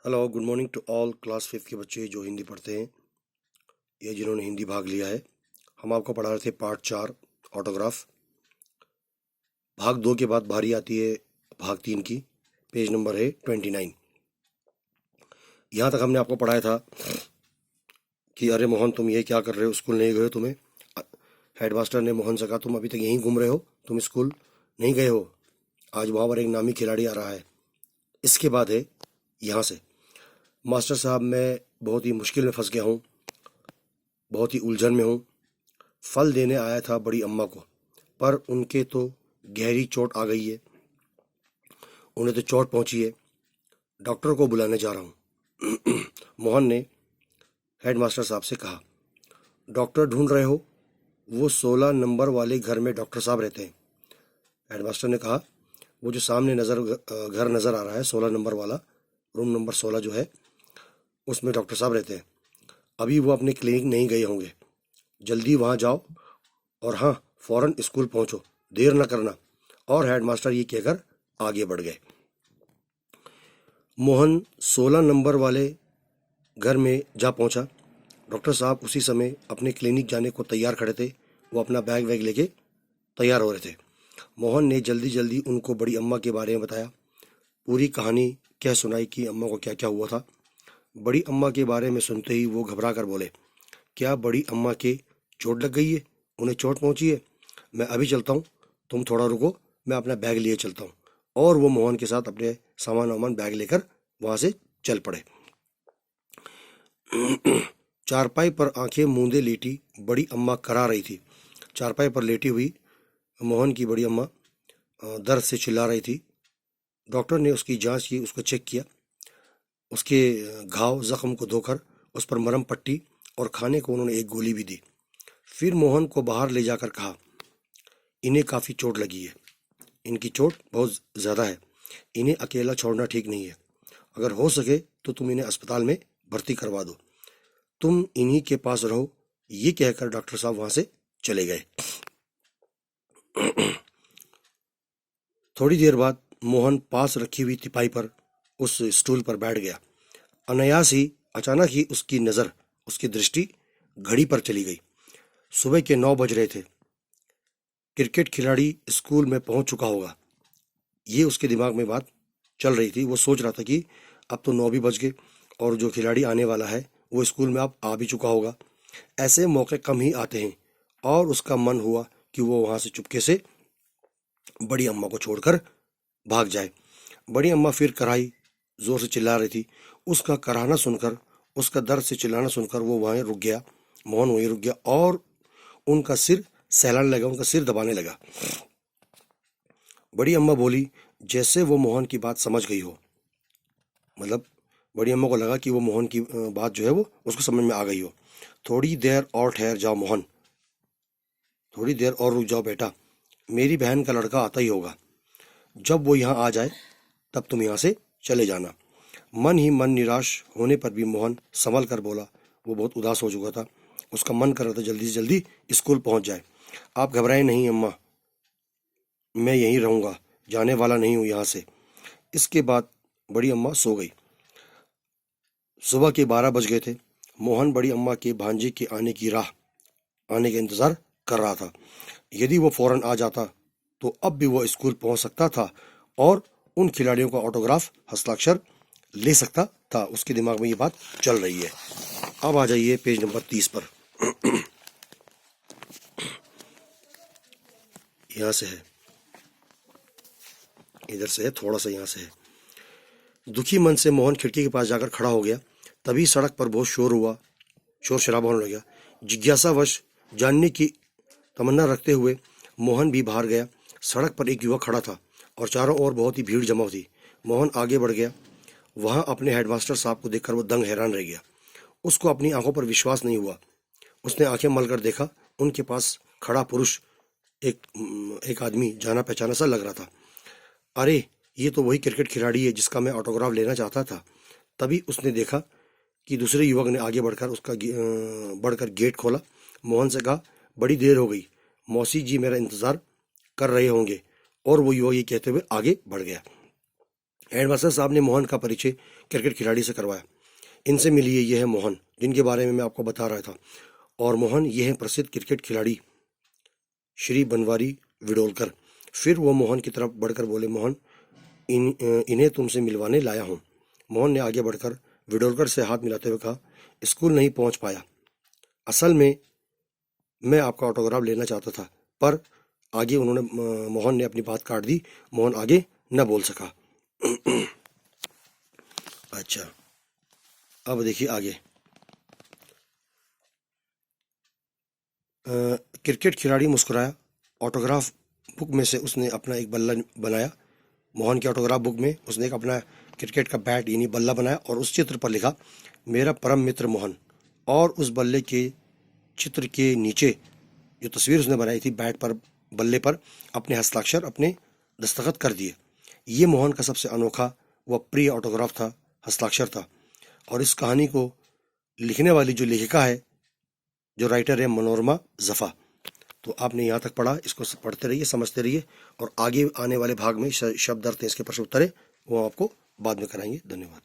Hello good morning to all class 5 के बच्चे जो हिंदी पढ़ते हैं या जिन्होंने हिंदी भाग लिया है। हम आपको पढ़ा रहे थे पार्ट 4 ऑटोग्राफ। भाग 2 के बाद बारी आती है भाग 3 की। पेज नंबर है 29। यहाँ तक हमने आपको पढ़ाया था कि अरे मोहन तुम ये क्या कर रहे हो, स्कूल नहीं गए हो। तुम्हें हेडमास्टर ने मोहन से कहा तुम अभी तक यहीं घूम रहे हो, तुम स्कूल नहीं गए हो। आज वहाँ पर एक नामी खिलाड़ी आ रहा है। इसके बाद है यहाँ से, मास्टर साहब मैं बहुत ही मुश्किल में फंस गया हूँ, बहुत ही उलझन में हूँ। फल देने आया था बड़ी अम्मा को, पर उनके तो गहरी चोट आ गई है, उन्हें तो चोट पहुंची है। डॉक्टर को बुलाने जा रहा हूँ। मोहन ने हेडमास्टर साहब से कहा। डॉक्टर ढूंढ रहे हो? वो 16 नंबर वाले घर में डॉक्टर साहब रहते हैं। हेडमास्टर ने कहा। वो जो सामने घर नज़र आ रहा है 16 नंबर वाला, रूम नंबर 16 जो है, उसमें डॉक्टर साहब रहते हैं। अभी वो अपने क्लिनिक नहीं गए होंगे, जल्दी वहाँ जाओ और हाँ फौरन स्कूल पहुँचो, देर न करना। और हेडमास्टर ये कहकर आगे बढ़ गए। मोहन 16 नंबर वाले घर में जा पहुंचा। डॉक्टर साहब उसी समय अपने क्लिनिक जाने को तैयार खड़े थे। वो अपना बैग वैग लेके तैयार हो रहे थे। मोहन ने जल्दी जल्दी उनको बड़ी अम्मा के बारे में बताया, पूरी कहानी कह सुनाई कि अम्मा को क्या क्या हुआ था। बड़ी अम्मा के बारे में सुनते ही वो घबरा कर बोले, क्या बड़ी अम्मा के चोट लग गई है? उन्हें चोट पहुंची है? मैं अभी चलता हूँ, तुम थोड़ा रुको, मैं अपना बैग लिए चलता हूँ। और वो मोहन के साथ अपने सामान वामान बैग लेकर वहाँ से चल पड़े। चारपाई पर आंखें मूंदे लेटी बड़ी अम्मा करा रही थी। चारपाई पर लेटी हुई मोहन की बड़ी अम्मा दर्द से चिल्ला रही थी। डॉक्टर ने उसकी जांच की, उसको चेक किया, उसके घाव जख्म को धोकर उस पर मरहम पट्टी और खाने को उन्होंने एक गोली भी दी। फिर मोहन को बाहर ले जाकर कहा, इन्हें काफ़ी चोट लगी है, इनकी चोट बहुत ज़्यादा है, इन्हें अकेला छोड़ना ठीक नहीं है। अगर हो सके तो तुम इन्हें अस्पताल में भर्ती करवा दो, तुम इन्हीं के पास रहो। ये कहकर डॉक्टर साहब वहाँ से चले गए। थोड़ी देर बाद मोहन पास रखी हुई तिपाई पर उस स्टूल पर बैठ गया। अनायास ही अचानक ही उसकी नज़र, उसकी दृष्टि घड़ी पर चली गई। सुबह के 9 बज रहे थे। क्रिकेट खिलाड़ी स्कूल में पहुंच चुका होगा, ये उसके दिमाग में बात चल रही थी। वो सोच रहा था कि अब तो 9 भी बज गए और जो खिलाड़ी आने वाला है वो स्कूल में अब आ भी चुका होगा। ऐसे मौके कम ही आते हैं। और उसका मन हुआ कि वो वहाँ से चुपके से बड़ी अम्मा को छोड़कर भाग जाए। बड़ी अम्मा फिर कराही जोर से चिल्ला रही थी। उसका कराहना सुनकर, उसका दर्द से चिल्लाना सुनकर वो वहीं रुक गया। मोहन वहीं रुक गया और उनका सिर सहलाने लगा, उनका सिर दबाने लगा। बड़ी अम्मा बोली, जैसे वो मोहन की बात समझ गई हो। मतलब बड़ी अम्मा को लगा कि वो मोहन की बात जो है वो उसको समझ में आ गई हो। थोड़ी देर और ठहर जाओ मोहन, थोड़ी देर और रुक जाओ बेटा, मेरी बहन का लड़का आता ही होगा। जब वो यहाँ आ जाए तब तुम यहाँ से चले जाना। मन ही मन निराश होने पर भी मोहन संभल कर बोला। वो बहुत उदास हो चुका था, उसका मन कर रहा था जल्दी से जल्दी स्कूल पहुँच जाए। आप घबराएं नहीं अम्मा, मैं यहीं रहूँगा, जाने वाला नहीं हूँ यहाँ से। इसके बाद बड़ी अम्मा सो गई। सुबह के 12 बज गए थे। मोहन बड़ी अम्मा के भांजे के आने का इंतज़ार कर रहा था। यदि वो फौरन आ जाता तो अब भी वो स्कूल पहुंच सकता था और उन खिलाड़ियों का ऑटोग्राफ, हस्ताक्षर ले सकता था। उसके दिमाग में ये बात चल रही है। अब आ जाइए पेज नंबर 30 पर। यहाँ से है, इधर से है, थोड़ा सा यहाँ से है। दुखी मन से मोहन खिड़की के पास जाकर खड़ा हो गया। तभी सड़क पर बहुत शोर हुआ, शोर शराबा होने लगा। जिज्ञासावश जानने की तमन्ना रखते हुए मोहन भी बाहर गया। सड़क पर एक युवक खड़ा था और चारों ओर बहुत ही भीड़ जमा थी। मोहन आगे बढ़ गया। वहां अपने हेडमास्टर साहब को देखकर वो दंग हैरान रह गया। उसको अपनी आंखों पर विश्वास नहीं हुआ। उसने आंखें मलकर देखा। उनके पास खड़ा पुरुष एक आदमी जाना पहचाना सा लग रहा था। अरे ये तो वही क्रिकेट खिलाड़ी है जिसका मैं ऑटोग्राफ लेना चाहता था। तभी उसने देखा कि दूसरे युवक ने आगे बढ़कर गेट खोला। मोहन से कहा, बड़ी देर हो गई, मौसी जी मेरा इंतज़ार कर रहे होंगे। और वो युवक ये कहते हुए आगे बढ़ गया। हेडमास्टर साहब ने मोहन का परिचय क्रिकेट खिलाड़ी से करवाया। इनसे मिलिए, यह है मोहन जिनके बारे में मैं आपको बता रहा था। और मोहन यह है प्रसिद्ध क्रिकेट खिलाड़ी श्री बनवारी विडोलकर। फिर वो मोहन की तरफ बढ़कर बोले, मोहन इन्हें तुमसे मिलवाने लाया हूँ। मोहन ने आगे बढ़कर विडोलकर से हाथ मिलाते हुए कहा, स्कूल नहीं पहुँच पाया, असल में मैं आपका ऑटोग्राफ लेना चाहता था। पर आगे मोहन ने अपनी बात काट दी। मोहन आगे न बोल सका। अच्छा, अब देखिए आगे। क्रिकेट खिलाड़ी मुस्कुराया। ऑटोग्राफ बुक में से उसने अपना एक बल्ला बनाया। मोहन की ऑटोग्राफ बुक में उसने एक अपना क्रिकेट का बैट यानी बल्ला बनाया और उस चित्र पर लिखा, मेरा परम मित्र मोहन। और उस बल्ले के चित्र के नीचे जो तस्वीर उसने बनाई थी बैट पर, बल्ले पर, अपने हस्ताक्षर, अपने दस्तखत कर दिए। ये मोहन का सबसे अनोखा व प्रिय ऑटोग्राफ था, हस्ताक्षर था। और इस कहानी को लिखने वाली जो लेखिका है, जो राइटर है, मनोरमा जफ़ा। तो आपने यहाँ तक पढ़ा, इसको पढ़ते रहिए, समझते रहिए, और आगे आने वाले भाग में शब्द अर्थ हैं, इसके प्रश्न उत्तर है वो आपको बाद में कराएंगे। धन्यवाद।